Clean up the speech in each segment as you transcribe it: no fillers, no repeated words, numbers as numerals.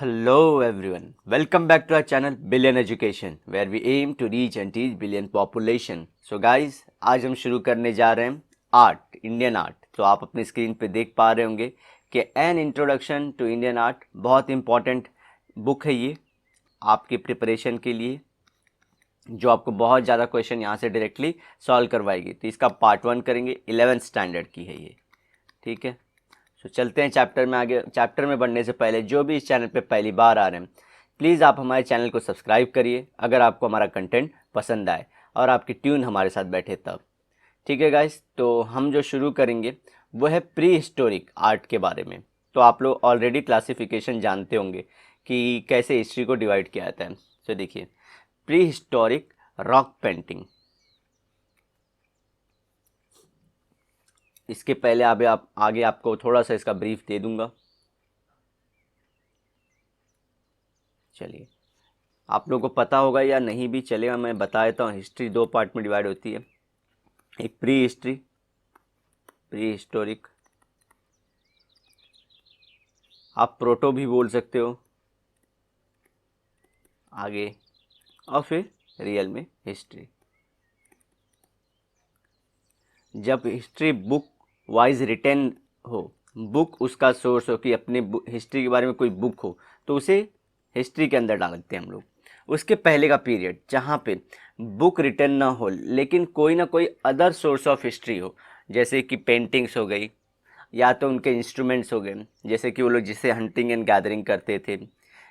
Hello everyone, welcome back to our channel Billion Education where we aim to reach and teach billion population. So guys, आज हम शुरू करने जा रहे हैं आर्ट, इंडियन आर्ट। तो आप अपनी स्क्रीन पे देख पा रहे होंगे कि an introduction to Indian art बहुत इंपॉर्टेंट बुक है ये आपकी प्रिपरेशन के लिए, जो आपको बहुत ज़्यादा क्वेश्चन यहाँ से डायरेक्टली सॉल्व करवाएगी। तो इसका पार्ट 1 करेंगे, 11th स्टैंडर्ड की है ये, ठीक है। तो चलते हैं चैप्टर में आगे। चैप्टर में बढ़ने से पहले जो भी इस चैनल पे पहली बार आ रहे हैं, प्लीज़ आप हमारे चैनल को सब्सक्राइब करिए अगर आपको हमारा कंटेंट पसंद आए और आपकी ट्यून हमारे साथ बैठे तब, ठीक है गाइस। तो हम जो शुरू करेंगे वो है प्री हिस्टोरिक आर्ट के बारे में। तो आप लोग ऑलरेडी क्लासिफिकेशन जानते होंगे कि कैसे हिस्ट्री को डिवाइड किया जाता है। तो देखिए, प्री हिस्टोरिक रॉक पेंटिंग, इसके पहले आगे आपको थोड़ा सा इसका ब्रीफ दे दूंगा। चलिए, आप लोगों को पता होगा या नहीं भी चलेगा, मैं बता देता हूँ। हिस्ट्री 2 पार्ट में डिवाइड होती है, एक प्री हिस्ट्री, प्री हिस्टोरिक, आप प्रोटो भी बोल सकते हो आगे, और फिर रियल में हिस्ट्री। जब हिस्ट्री बुक वाइज रिटन हो, बुक उसका सोर्स हो कि अपने हिस्ट्री के बारे में कोई बुक हो, तो उसे हिस्ट्री के अंदर डालते हैं हम लोग। उसके पहले का पीरियड जहाँ पे बुक रिटन ना हो लेकिन कोई ना कोई अदर सोर्स ऑफ हिस्ट्री हो, जैसे कि पेंटिंग्स हो गई या तो उनके इंस्ट्रूमेंट्स हो गए, जैसे कि वो लोग जिससे हंटिंग एंड गैदरिंग करते थे,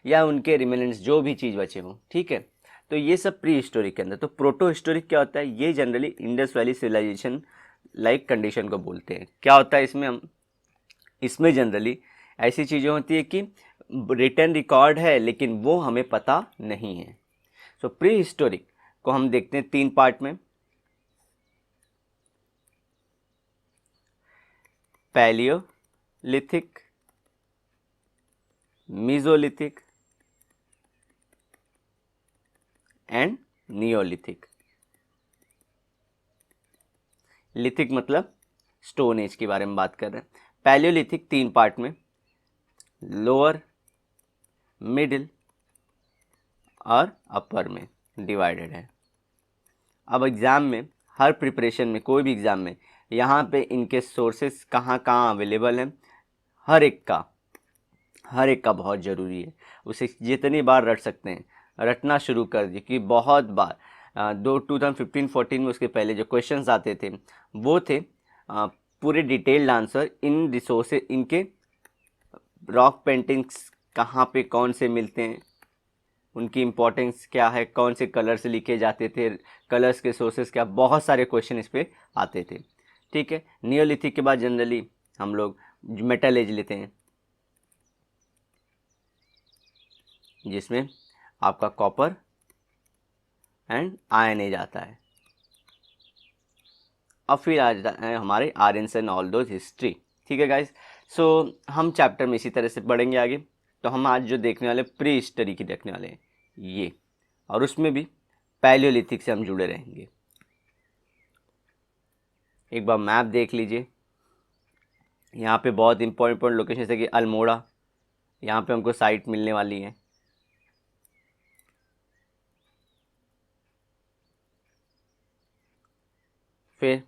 या उनके रिमेनेंट्स जो भी चीज़ बचे हों, ठीक है। तो ये सब प्री हिस्टोरिक के अंदर। तो प्रोटो हिस्टोरिक क्या होता है? ये generally Indus valley civilization like condition को बोलते हैं। क्या होता है इसमें जनरली ऐसी चीज़ें होती है कि रिटन रिकॉर्ड है लेकिन वो हमें पता नहीं है। सो प्री हिस्टोरिक को हम देखते हैं 3 पार्ट में। Palaeolithic, mesolithic and Neolithic. Lithic मतलब स्टोन एज के बारे में बात कर रहे हैं। पैलियोलिथिक 3 पार्ट में, लोअर, मिडिल और अपर में डिवाइडेड है। अब एग्ज़ाम में, हर प्रिपरेशन में, कोई भी एग्ज़ाम में, यहाँ पे इनके सोर्सेस कहाँ कहाँ अवेलेबल हैं, हर एक का बहुत ज़रूरी है। उसे जितनी बार रट सकते हैं रटना शुरू कर दिए, कि बहुत बार 2015-14 में उसके पहले जो क्वेश्चंस आते थे वो थे पूरे डिटेल्ड आंसर इन रिसोर्सेज, इनके रॉक पेंटिंग्स कहाँ पे कौन से मिलते हैं, उनकी इम्पोर्टेंस क्या है, कौन से कलर से लिखे जाते थे, कलर्स के सोर्सेज क्या, बहुत सारे क्वेश्चन इस पर आते थे, ठीक है। नियोलिथिक के बाद जनरली हम लोग मेटल एज लेते हैं, जिसमें आपका कॉपर एंड आयरन एज आता है। अब फिर आ जाता है हमारे Aryans and all those history, ठीक है गाइस। सो हम चैप्टर में इसी तरह से पढ़ेंगे आगे। तो हम आज जो देखने वाले प्री हिस्टरी की देखने वाले हैं ये, और उसमें भी पैलियोलिथिक से हम जुड़े रहेंगे। एक बार मैप देख लीजिए, यहाँ पे बहुत इंपॉर्टेंट लोकेशन जैसे कि अल्मोड़ा, यहाँ पे हमको साइट मिलने वाली है। फिर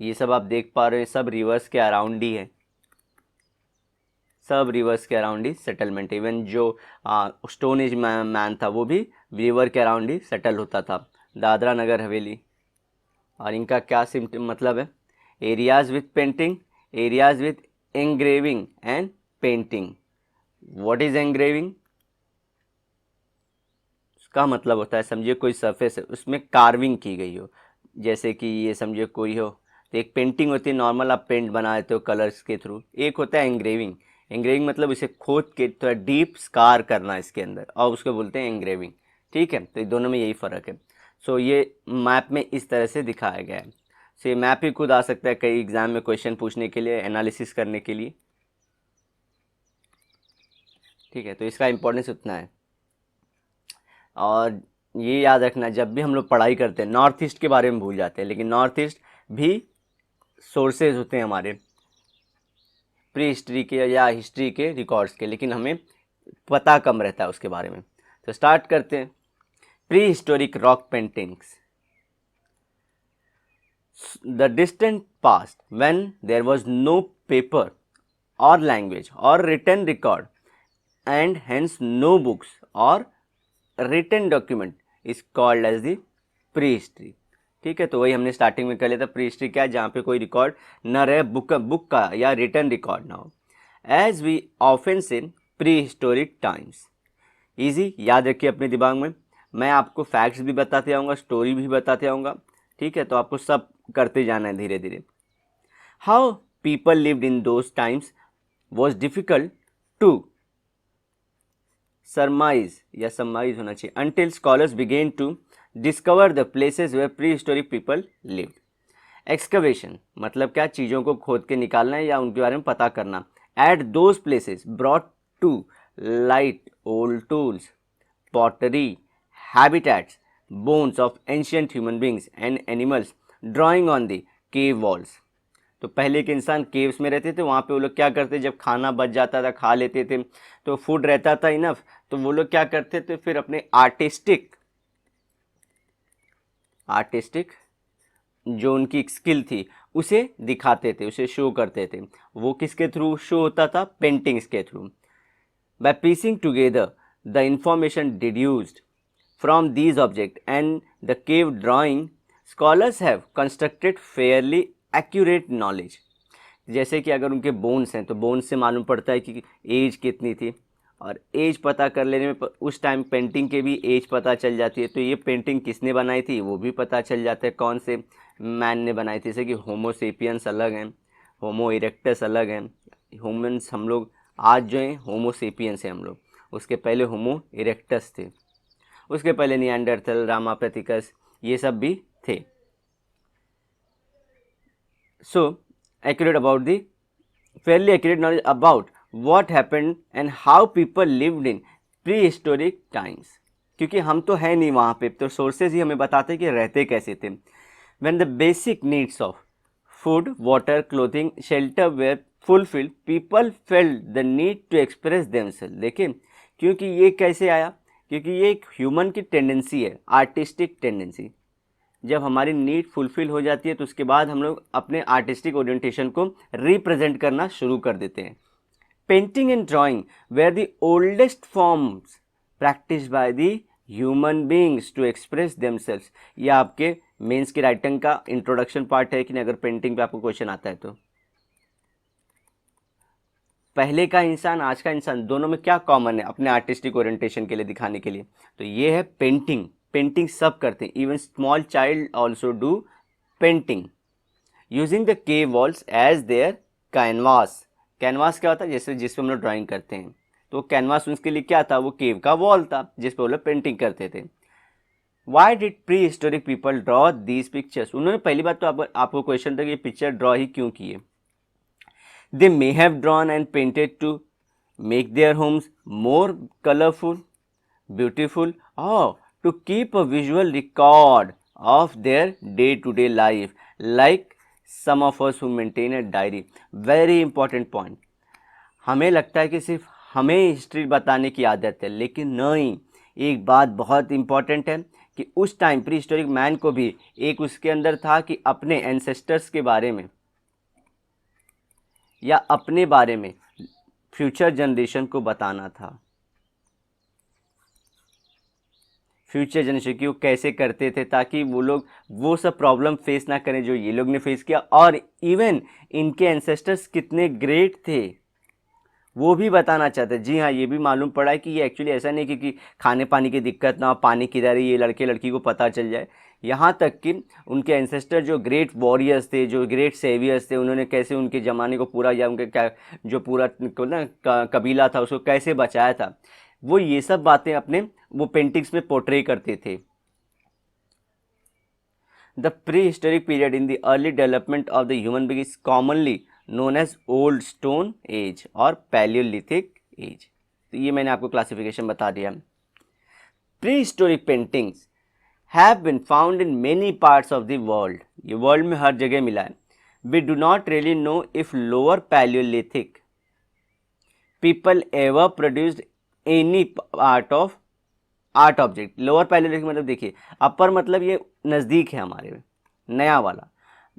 ये सब आप देख पा रहे हैं, सब रिवर्स के अराउंड ही है, सब रिवर्स के अराउंड ही सेटलमेंट। इवन जो स्टोन एज मैन था वो भी रिवर के अराउंड ही सेटल होता था, दादरा नगर हवेली। और इनका क्या मतलब है? Areas with painting, areas with engraving and painting. What is engraving? उसका मतलब होता है, समझिए कोई सरफेस है उसमें कार्विंग की गई हो, जैसे कि ये समझिए कोई हो, तो एक पेंटिंग होती है नॉर्मल, आप पेंट बना देते हो कलर्स के थ्रू। एक होता है एंग्रेविंग। एंग्रेविंग मतलब इसे खोद के थोड़ा डीप स्कार करना इसके अंदर, और उसको बोलते हैं एंग्रेविंग, ठीक है। तो दोनों में यही फ़र्क है। सो ये मैप में इस तरह से दिखाया गया है। सो ये मैप ही खुद आ सकता है कई एग्जाम में क्वेश्चन पूछने के लिए, एनालिसिस करने के लिए, ठीक है। तो इसका इम्पोर्टेंस उतना है। और ये याद रखना, जब भी हम लोग पढ़ाई करते हैं नॉर्थ ईस्ट के बारे में भूल जाते हैं, लेकिन नॉर्थ ईस्ट भी सोर्सेज होते हैं हमारे प्री हिस्ट्री के या हिस्ट्री के रिकॉर्ड्स के, लेकिन हमें पता कम रहता है उसके बारे में। तो स्टार्ट करते हैं। Pre historic rock paintings. The distant past when there was no paper or language or written record and hence no books or written document is called as the prehistory। ठीक है, तो वही हमने स्टार्टिंग में कर लिया था। प्रीहिस्ट्री क्या है, जहाँ पे कोई रिकॉर्ड न रहे, बुक का या रिटन रिकॉर्ड ना हो। एज वी ऑफन से प्री हिस्टोरिक टाइम्स। ईजी, याद रखिए अपने दिमाग में। मैं आपको फैक्ट्स भी बताते आऊँगा, स्टोरी भी बताते आऊँगा, ठीक है, तो आपको सब करते जाना है धीरे धीरे। How people lived in those times was difficult to summarise या सरमाइज होना चाहिए until scholars began to discover the places where prehistoric people lived। excavation मतलब क्या, चीज़ों को खोद के निकालना है या उनके बारे में पता करना। at those places brought to light old tools, pottery, habitats, bones of ancient human beings and animals drawing on the cave walls। तो पहले के इंसान केव्स में रहते थे, वहाँ पे वो लोग क्या करते, जब खाना बच जाता था, खा लेते थे, तो फूड रहता था इनफ, तो वो लोग क्या करते थे, फिर अपने आर्टिस्टिक जो उनकी स्किल थी उसे दिखाते थे, उसे शो करते थे। वो किसके थ्रू शो होता था, पेंटिंग्स के through. By piecing together the information deduced from these object and the cave drawing, scholars have constructed fairly accurate knowledge. जैसे कि अगर उनके बोन्स हैं तो बोन्स से मालूम पड़ता है कि एज कितनी थी, और एज पता कर लेने में उस टाइम पेंटिंग के भी एज पता चल जाती है। तो ये पेंटिंग किसने बनाई थी वो भी पता चल जाता है, कौन से मैन ने बनाई थी। जैसे कि होमो सेपियंस अलग हैं, होमो इरेक्टस अलग हैं। ह्यूमंस हम लोग आज जो हैं होमो सेपियंस हैं हम लोग, उसके पहले होमो इरेक्टस थे, उसके पहले निएंडरथल, रामाप्रथिकस, ये सब भी थे। So accurate about the fairly accurate knowledge about what happened and how people lived in prehistoric times। क्योंकि हम तो है नहीं वहाँ पे, तो सोर्सेज ही हमें बताते हैं कि रहते कैसे थे। When the basic needs of food, water, clothing, shelter were fulfilled, people felt the need to express themselves। देखिए क्योंकि ये कैसे आया, क्योंकि ये एक ह्यूमन की टेंडेंसी है, आर्टिस्टिक टेंडेंसी। जब हमारी नीड फुलफिल हो जाती है तो उसके बाद हम लोग अपने आर्टिस्टिक ओरिएंटेशन को रिप्रेजेंट करना शुरू कर देते हैं। Painting and drawing were the oldest forms practice by the human beings to express themselves. ये आपके मेंस की राइटिंग का इंट्रोडक्शन पार्ट है कि नहीं, अगर पेंटिंग पे आपको क्वेश्चन आता है तो। पहले का इंसान, आज का इंसान, दोनों में क्या कॉमन है अपने आर्टिस्टिक ओरिएंटेशन के लिए दिखाने के लिए, तो ये है पेंटिंग। पेंटिंग सब करते हैं, even small child also do painting using the cave walls as their canvas. Canvas क्या होता है, जैसे जिस पे हम लोग ड्राइंग करते हैं, तो कैनवास उसके लिए क्या था, वो केव का वॉल था जिस पे वो लोग पेंटिंग करते थे। Why did pre historic people draw these pictures. उन्होंने पहली बात तो आपको क्वेश्चन था कि ये पिक्चर ड्रॉ ही क्यों किए। They may have drawn and painted to make their homes more colourful, beautiful, और to keep a visual record of their day-to-day life, like some of us who maintain a diary। Very important point। हमें लगता है कि सिर्फ हमें history बताने की आदत है, लेकिन नहीं, एक बात बहुत इंपॉर्टेंट है कि उस टाइम प्री हिस्टोरिक मैन को भी एक उसके अंदर था कि अपने एंसेस्टर्स के बारे में या अपने बारे में फ्यूचर जनरेशन को बताना था। फ्यूचर जनरेशन की वो कैसे करते थे ताकि वो लोग वो सब प्रॉब्लम फेस ना करें जो ये लोग ने फेस किया, और इवन इनके एंसेस्टर्स कितने ग्रेट थे वो भी बताना चाहते। जी हाँ, ये भी मालूम पड़ा है कि ये एक्चुअली ऐसा नहीं कि खाने पानी की दिक्कत ना हो, पानी किधर है ये लड़के लड़की को पता चल जाए। यहाँ तक कि उनके एंसेस्टर जो ग्रेट वॉरियर्स थे, जो ग्रेट सेवियर्स थे, उन्होंने कैसे उनके ज़माने को पूरा, या उनके क्या जो पूरा ना कबीला था उसको कैसे बचाया था, वो ये सब बातें अपने वो पेंटिंग्स में पोर्ट्रे करते थे। The prehistoric period in the early development of the human being is commonly known as old stone age और पैलियोलिथिक एज। तो ये मैंने आपको क्लासिफिकेशन बता दिया। Prehistoric paintings have been found in many parts of the world. ये world में हर जगह मिला है। We do not really know if lower palaeolithic people ever produced any part of art object. Lower Palaeolithic मतलब देखिए, अपर मतलब ये नज़दीक है हमारे में, नया वाला,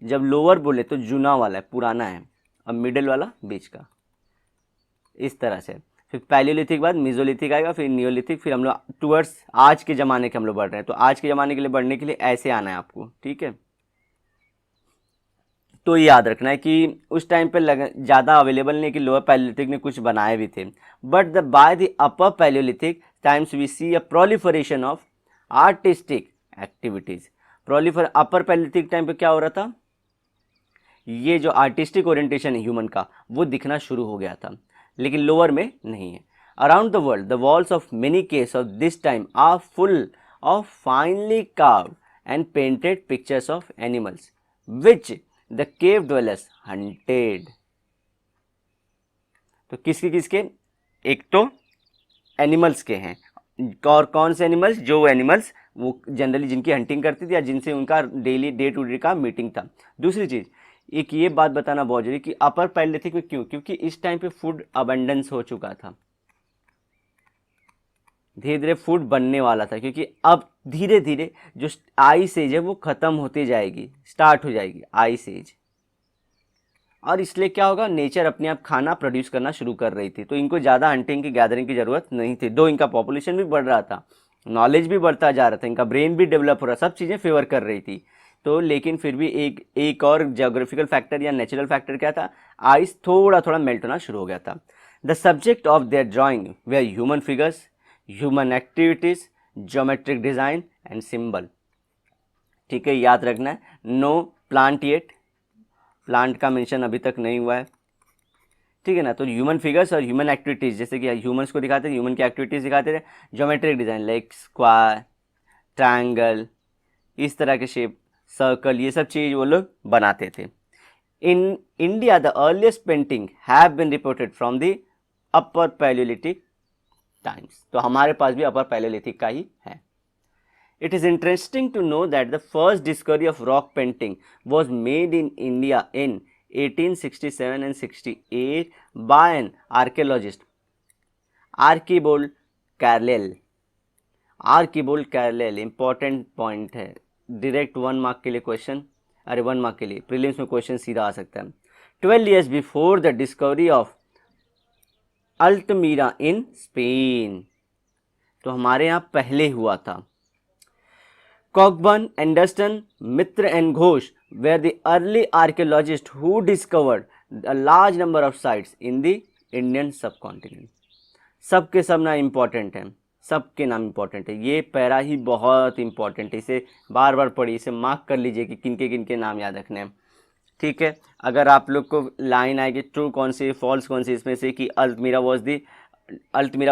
जब लोअर बोले तो जूना वाला है, पुराना है, और मिडिल वाला बीच का, इस तरह से। फिर पैलियोलिथिक बाद मेसोलिथिक आएगा, फिर नियोलिथिक, फिर हम लोग टुवर्ड्स आज के ज़माने के हम लोग बढ़ रहे हैं। तो आज के ज़माने के लिए बढ़ने के लिए ऐसे आना है आपको, ठीक है। तो ये याद रखना है कि उस टाइम पे ज़्यादा अवेलेबल नहीं कि लोअर पैलियोलिथिक ने कुछ बनाए भी थे, but the by the upper palaeolithic times we see a proliferation of artistic activities. Upper palaeolithic time पे क्या हो रहा था, ये जो आर्टिस्टिक ओरिएंटेशन है ह्यूमन का वो दिखना शुरू हो गया था, लेकिन लोअर में नहीं है। Around the world the walls of many caves of this time are full of finely carved and painted pictures of animals which the cave dwellers hunted. तो किसके किसके, एक तो एनिमल्स के हैं, और कौन से एनिमल्स, जो एनिमल्स वो जनरली जिनकी हंटिंग करती थी या जिनसे उनका डेली डे टू डे का मीटिंग था। दूसरी चीज़, एक ये बात बताना बहुत जरूरी कि अपर पैलियोलिथिक में क्यों, क्योंकि इस टाइम पे फूड अबंडेंस हो चुका था, धीरे धीरे फूड बनने वाला था, क्योंकि अब धीरे धीरे जो आइस एज है वो ख़त्म होती जाएगी, स्टार्ट हो जाएगी आइस एज, और इसलिए क्या होगा, नेचर अपने आप खाना प्रोड्यूस करना शुरू कर रही थी, तो इनको ज़्यादा हंटिंग की गैदरिंग की ज़रूरत नहीं थी। दो इनका पॉपुलेशन भी बढ़ रहा था, नॉलेज भी बढ़ता जा रहा था, इनका ब्रेन भी डेवलप हो रहा, सब चीज़ें फेवर कर रही थी। तो लेकिन फिर भी एक और जियोग्राफिकल फैक्टर या नेचुरल फैक्टर क्या था, आइस थोड़ा थोड़ा मेल्ट होना शुरू हो गया था। The subject of their drawing were human figures, human activities, geometric design and symbol. ठीक है, याद रखना है, नो प्लांट येट, प्लांट का मेंशन अभी तक नहीं हुआ है, ठीक है ना। तो ह्यूमन फिगर्स और ह्यूमन एक्टिविटीज़, जैसे कि ह्यूमन्स को दिखाते थे, ह्यूमन की एक्टिविटीज़ दिखाते थे, geometric design like square, triangle, इस तरह के शेप, सर्कल, ये सब चीज़ वो लोग बनाते थे। In India the earliest painting have been reported from the upper palaeolithic times. तो हमारे पास भी अपर पैलियोलिथिक का ही है। It is interesting to know that the first discovery of rock painting was made in India in 1867 and 68 by an archaeologist, Archibald Carlyle. Archibald Carlyle important point है, direct 1 mark के लिए question, अरे 1 mark के लिए prelims में question सीधा आ सकता है। 12 years before the discovery of अल्टमीरा in Spain, तो हमारे यहाँ पहले हुआ था। Cockburn, Anderson, Mitra and Ghosh were the early archaeologists who discovered a large number of sites in the Indian subcontinent. सबके सब नाम इम्पॉर्टेंट हैं, सबके नाम इम्पॉर्टेंट है, ये पैरा ही बहुत इम्पॉर्टेंट है, इसे बार बार पढ़िए, इसे मार्क कर लीजिए कि किनके किनके नाम याद रखने हैं, ठीक है। अगर आप लोग को लाइन आएगी ट्रू कौन सी फॉल्स कौन सी इसमें से कि Altamira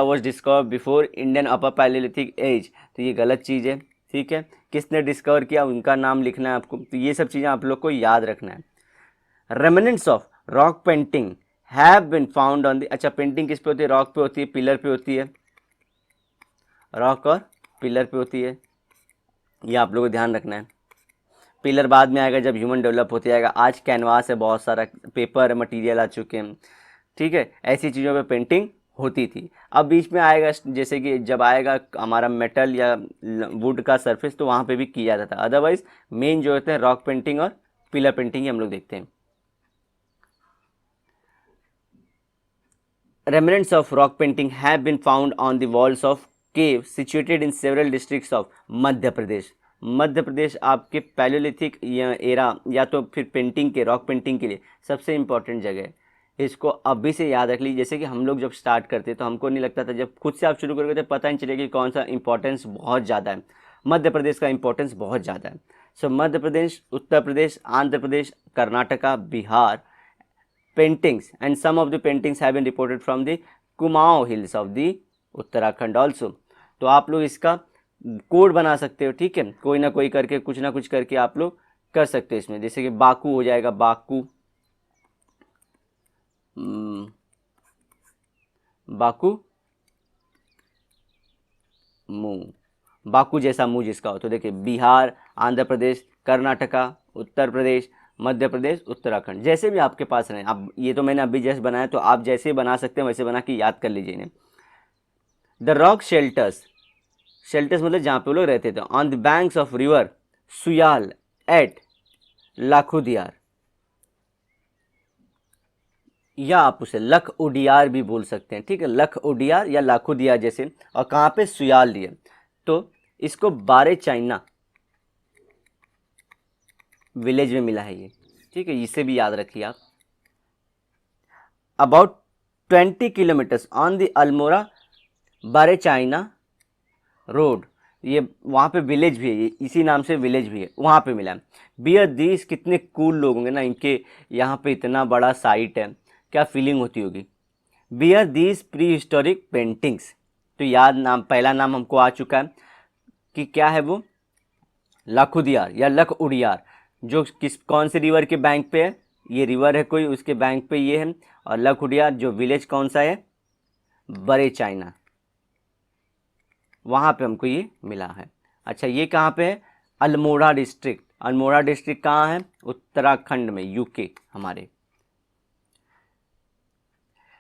was discover before Indian upper palaeolithic age, तो ये गलत चीज़ है, ठीक है। किसने डिस्कवर किया उनका नाम लिखना है आपको, तो ये सब चीज़ें आप लोग को याद रखना है। Remnants of rock painting have been found on the, अच्छा पेंटिंग किस पे होती है, रॉक पे होती है, पिलर पे होती है, रॉक और पिलर पे होती है, ये आप लोगों को ध्यान रखना है। पिलर बाद में आएगा जब ह्यूमन डेवलप होते जाएगा, आज कैनवास है, बहुत सारा पेपर मटेरियल आ चुके हैं, ठीक है, ऐसी चीज़ों पे पेंटिंग होती थी। अब बीच में आएगा जैसे कि जब आएगा हमारा मेटल या वुड का सरफेस, तो वहाँ पे भी किया जाता है, अदरवाइज मेन जो होते हैं रॉक पेंटिंग और पिलर पेंटिंग ही हम लोग देखते हैं। Remnants of rock painting have been found on the walls of caves situated in several districts of Madhya Pradesh. Madhya Pradesh आपके पैलियोलिथिक एरा या तो फिर पेंटिंग के, रॉक पेंटिंग के लिए सबसे इम्पॉर्टेंट जगह है, इसको अभी से याद रख लीजिए। जैसे कि हम लोग जब स्टार्ट करते तो हमको नहीं लगता था, जब खुद से आप शुरू करोगे तो पता नहीं चलेगा कि कौन सा इंपॉर्टेंस बहुत ज़्यादा है, मध्य प्रदेश का इंपॉर्टेंस बहुत ज़्यादा है। So Madhya Pradesh, Uttar Pradesh, Andhra Pradesh, Karnataka, Bihar, paintings and some of the paintings have been reported from the Kumaon hills of the Uttarakhand also. तो आप लोग इसका कोड बना सकते हो, ठीक है, कोई ना कोई करके कुछ ना कुछ करके आप लोग कर सकते हो इसमें। जैसे कि बाकू हो जाएगा, बाकू, बाकू मुंह, बाकू जैसा मुंह जिसका हो। तो देखिए बिहार, आंध्र प्रदेश, कर्नाटका, उत्तर प्रदेश, मध्य प्रदेश, उत्तराखंड, जैसे भी आपके पास रहें। अब ये तो मैंने अभी जैसे बनाया, तो आप जैसे बना सकते हैं वैसे बना के याद कर लीजिए इन्हें। द रॉक शेल्टर्स, शेल्टर्स मतलब जहाँ पे वो लोग रहते थे, on the banks of river Suyal at Lakhudiyar, या आप उसे लख उडियार भी बोल सकते हैं, ठीक है, लख उडियार या लाखुदियार जैसे। और कहाँ पे, सुयाल दिए, तो इसको बारे चाइना विलेज में मिला है ये, ठीक है, इसे भी याद रखिए आप। About 20 kilometres on the Almora बारे चाइना रोड, ये वहाँ पे विलेज भी है, ये इसी नाम से विलेज भी है, वहाँ पे मिला है। बियर दीज, कितने कूल लोग होंगे ना, इनके यहाँ पे इतना बड़ा साइट है, क्या फीलिंग होती होगी। Bear these prehistoric paintings, तो याद नाम, पहला नाम हमको आ चुका है कि क्या है वो, लाखुदियार या लख उड़ियार, जो किस कौन से रिवर के बैंक पे है, ये रिवर है कोई, उसके बैंक पे ये है। और लख उड़ियार जो विलेज कौन सा है, बड़े चाइना, वहाँ पे हमको ये मिला है। अच्छा ये कहाँ पे है, अल्मोड़ा डिस्ट्रिक्ट, अल्मोड़ा डिस्ट्रिक्ट कहाँ है, उत्तराखंड में, यूके हमारे।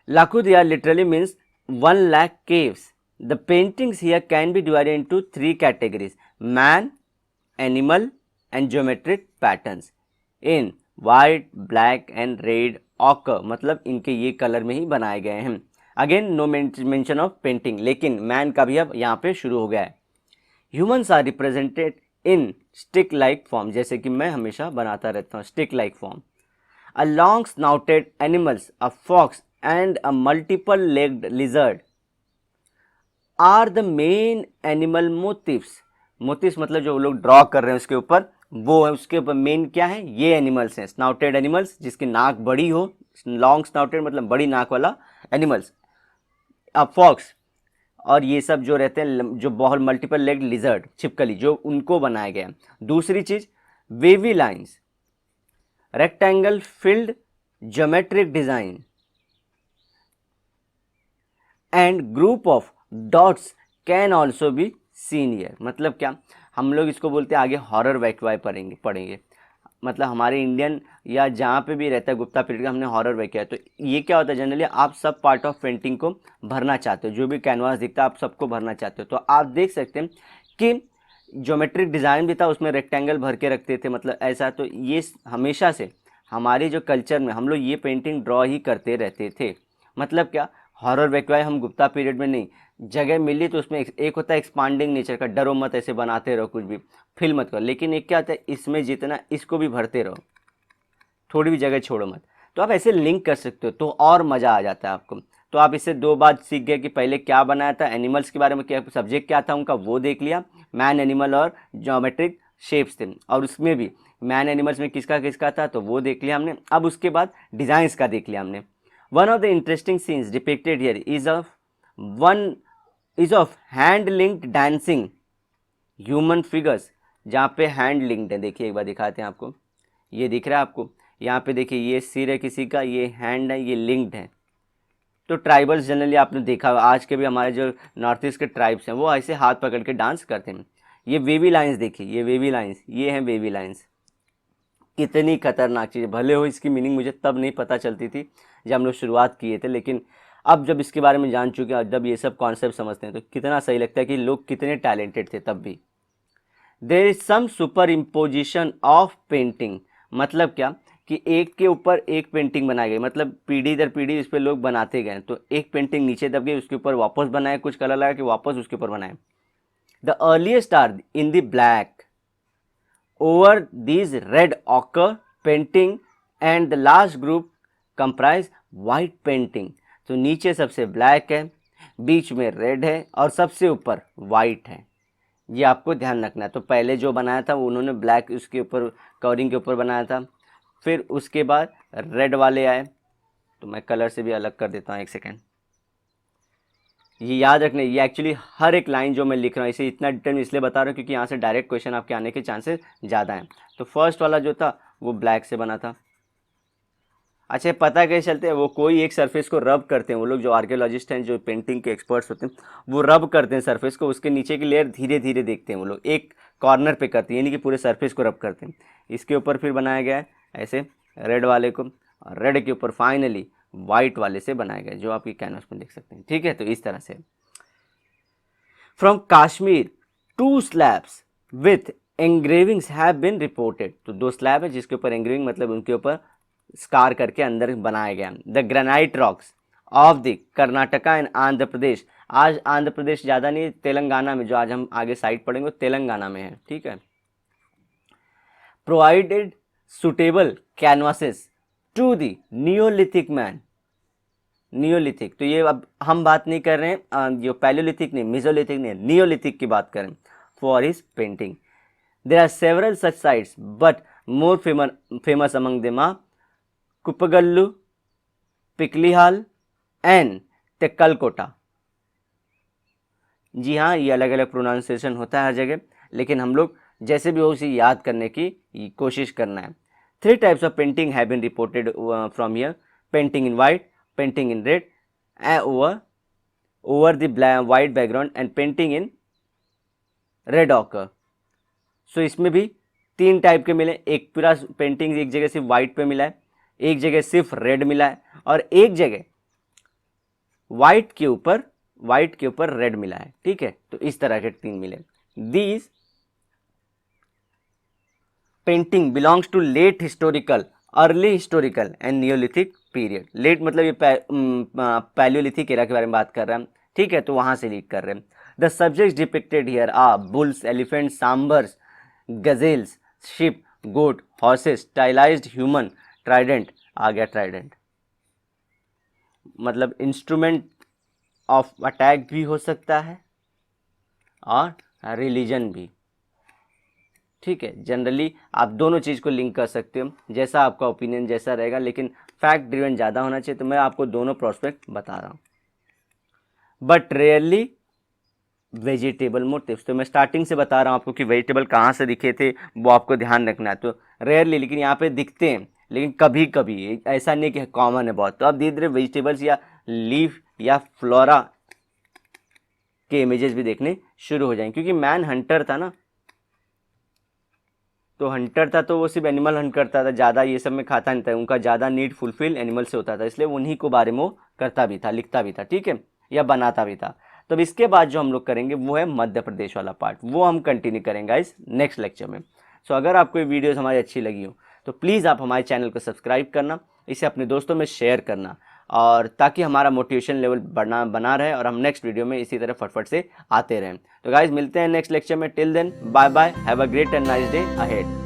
Lakhudiya literally means 1 lakh caves. The paintings here can be divided into 3 categories: man, animal and geometric patterns in white, black and red ochre, मतलब इनके ये कलर में ही बनाए गए हैं। Again no mention of painting, लेकिन मैन का भी अब यहाँ पे शुरू हो गया है। Humans are represented in stick like form, जैसे कि मैं हमेशा बनाता रहता हूँ stick like form. A long snouted animals, a fox and a multiple legged lizard are the main animal motifs. Motives मतलब जो लोग ड्रॉ कर रहे हैं उसके ऊपर, वो है उसके ऊपर मेन क्या है, ये एनिमल्स हैं, स्नाउटेड एनिमल्स जिसकी नाक बड़ी हो, लॉन्ग स्नाउटेड मतलब बड़ी नाक वाला एनिमल्स, अब फॉक्स, और ये सब जो रहते हैं जो बहुत मल्टीपल लेग लिजर्ड, छिपकली, जो उनको बनाया गया। दूसरी चीज wavy lines, rectangle field geometric design and group of dots can also be seen here, मतलब क्या, हम लोग इसको बोलते हैं आगे हॉरर वैक्वाई पढ़ेंगे, मतलब हमारे इंडियन या जहाँ पे भी रहता है गुप्ता पीरियड का, हमने हॉरर वैक्वाई, तो ये क्या होता है जनरली, आप सब पार्ट ऑफ पेंटिंग को भरना चाहते हो, जो भी कैनवास दिखता है आप सबको भरना चाहते हो, तो आप देख सकते हैं कि ज्योमेट्रिक डिज़ाइन भी था, उसमें रेक्टेंगल भर के रखते थे, मतलब ऐसा, तो ये हमेशा से हमारे जो कल्चर में हम लोग ये पेंटिंग ड्रॉ ही करते रहते थे। मतलब क्या, हॉरर वैक्वाई हम गुप्ता पीरियड में नहीं, जगह मिली तो उसमें एक होता है एक्सपांडिंग नेचर का, डरो मत ऐसे बनाते रहो कुछ भी, फिल मत करो, लेकिन एक क्या होता है इसमें जितना इसको भी भरते रहो, थोड़ी भी जगह छोड़ो मत, तो आप ऐसे लिंक कर सकते हो तो और मज़ा आ जाता है आपको। तो आप इससे 2 बात सीख गए कि पहले क्या बनाया था, एनिमल्स के बारे में क्या सब्जेक्ट क्या था उनका वो देख लिया, मैन एनिमल और ज्योमेट्रिक शेप्स थे, और उसमें भी मैन एनिमल्स में किसका किसका था तो वो देख लिया हमने। अब उसके बाद डिज़ाइंस का देख लिया हमने। One of the interesting scenes depicted here is of hand linked dancing human figures, जहाँ पे हैंड लिंक्ड है, देखिए एक बार दिखाते हैं आपको, ये दिख रहा है आपको, यहाँ पे देखिए ये सिर है किसी का, ये हैंड है, ये लिंक्ड है। तो ट्राइबल्स जनरली आपने देखा, आज के भी हमारे जो नॉर्थ ईस्ट के ट्राइब्स हैं वो ऐसे हाथ पकड़ के डांस करते हैं। ये वेवी लाइंस देखिए, ये वेवी लाइंस, ये हैं वेवी लाइंस, कितनी खतरनाक चीज़, भले हो इसकी मीनिंग मुझे तब नहीं पता चलती थी जब हम लोग शुरुआत किए थे, लेकिन अब जब इसके बारे में जान चुके हैं और जब ये सब कॉन्सेप्ट समझते हैं तो कितना सही लगता है कि लोग कितने टैलेंटेड थे तब भी। There is some superimposition of painting, मतलब क्या कि एक के ऊपर एक पेंटिंग बनाई गई, मतलब पीढ़ी दर पीढ़ी इस पर लोग बनाते गए, तो एक पेंटिंग नीचे दब गई, उसके ऊपर वापस बनाए, कुछ कलर लगा के वापस उसके ऊपर बनाए। The earliest are in the black over these red ochre painting and the last group comprise white painting, तो नीचे सबसे ब्लैक है, बीच में रेड है और सबसे ऊपर वाइट है, ये आपको ध्यान रखना है। तो पहले जो बनाया था वो उन्होंने ब्लैक उसके ऊपर कवरिंग के ऊपर बनाया था, फिर उसके बाद रेड वाले आए, तो मैं कलर से भी अलग कर देता हूँ, एक सेकेंड, ये याद रखना, ये एक्चुअली हर एक लाइन जो मैं लिख रहा हूँ इसे इतना डिटेल में इसलिए बता रहा हूँ क्योंकि यहाँ से डायरेक्ट क्वेश्चन आपके आने के चांसेस ज़्यादा हैं। तो फर्स्ट वाला जो था वो ब्लैक से बना था। अच्छा पता कैसे चलते हैं, वो कोई एक सरफेस को रब करते हैं, वो लोग जो आर्कियोलॉजिस्ट हैं जो पेंटिंग के एक्सपर्ट्स होते हैं वो रब करते हैं सरफेस को, उसके नीचे की लेयर धीरे धीरे देखते हैं वो लोग, एक कॉर्नर पे करते हैं, यानी कि पूरे सरफेस को रब करते हैं। इसके ऊपर फिर बनाया गया है ऐसे रेड वाले को, और रेड के ऊपर फाइनली वाइट वाले से बनाया गया जो आप ये कैनवस में देख सकते हैं। ठीक है, तो इस तरह से from Kashmir 2 slabs with engravings have been reported। तो 2 स्लैब है जिसके ऊपर engraving मतलब उनके ऊपर स्कार करके अंदर बनाया गया। The granite rocks of the Karnataka and Andhra Pradesh, आज आंध्र प्रदेश ज़्यादा नहीं, तेलंगाना में, जो आज हम आगे साइड पढ़ेंगे तेलंगाना में है, ठीक है। Provided suitable canvases to the neolithic man, neolithic, तो ये अब हम बात नहीं कर रहे हैं जो पैलियोलिथिक नहीं, मेसोलिथिक नहीं, नियोलिथिक की बात करें, for his painting. There are several such sites but more famous among them are Kupgallu, Piklihal and Tekkalakota. जी हाँ, ये अलग अलग प्रोनाउंसिएशन होता है हर जगह, लेकिन हम लोग जैसे भी हो उसे याद करने की कोशिश करना है। 3 types of painting have been reported from here, painting in white, painting in red over the white background and painting in red ochre. So इसमें भी 3 टाइप के मिले, एक पूरा पेंटिंग एक जगह सिर्फ वाइट पे मिला है, एक जगह सिर्फ रेड मिला है, और एक जगह वाइट के ऊपर रेड मिला है, ठीक है। तो इस तरह के 3 मिले। These painting belongs to late historical, early historical and neolithic period. Late मतलब ये पैलियोलिथिक एरा के बारे में बात कर रहे हैं, ठीक है, तो वहां से लीड कर रहे हैं। The subjects depicted here are bulls, elephant, sambars, gazelles, ship, goat, horses, stylised human, trident, आ गया ट्राइडेंट मतलब इंस्ट्रूमेंट ऑफ अटैक भी हो सकता है और रिलीजन भी, ठीक है। जनरली आप दोनों चीज़ को लिंक कर सकते हो, जैसा आपका ओपिनियन जैसा रहेगा, लेकिन फैक्ट ड्रिवन ज़्यादा होना चाहिए, तो मैं आपको दोनों प्रोस्पेक्ट बता रहा हूँ। बट रेयरली वेजिटेबल मोटिव्स, तो मैं स्टार्टिंग से बता रहा हूँ आपको कि वेजिटेबल कहाँ से दिखे थे वो आपको ध्यान रखना है। तो रेयरली, लेकिन यहाँ पे दिखते हैं, लेकिन कभी कभी, ऐसा नहीं कि कॉमन है बहुत। तो आप धीरे धीरे वेजिटेबल्स या लीफ या फ्लोरा के इमेजेस भी देखने शुरू हो जाएंगे, क्योंकि मैन हंटर था ना, तो हंटर था तो वो सिर्फ एनिमल हंट करता था, ज़्यादा ये सब में खाता नहीं था, उनका ज़्यादा नीड फुलफिल एनिमल से होता था, इसलिए उन्हीं को बारे में वो करता भी था, लिखता भी था, ठीक है, या बनाता भी था। तो इसके बाद जो हम लोग करेंगे वो है मध्य प्रदेश वाला पार्ट, वो हम कंटिन्यू करेंगे इस नेक्स्ट लेक्चर में। सो अगर आपको ये वीडियोस हमारी अच्छी लगी हो तो प्लीज़ आप हमारे चैनल को सब्सक्राइब करना, इसे अपने दोस्तों में शेयर करना, और ताकि हमारा मोटिवेशन लेवल बना रहे और हम नेक्स्ट वीडियो में इसी तरह फटफट से आते रहें। तो गाइज मिलते हैं नेक्स्ट लेक्चर में, till then bye bye, have a great and nice day ahead.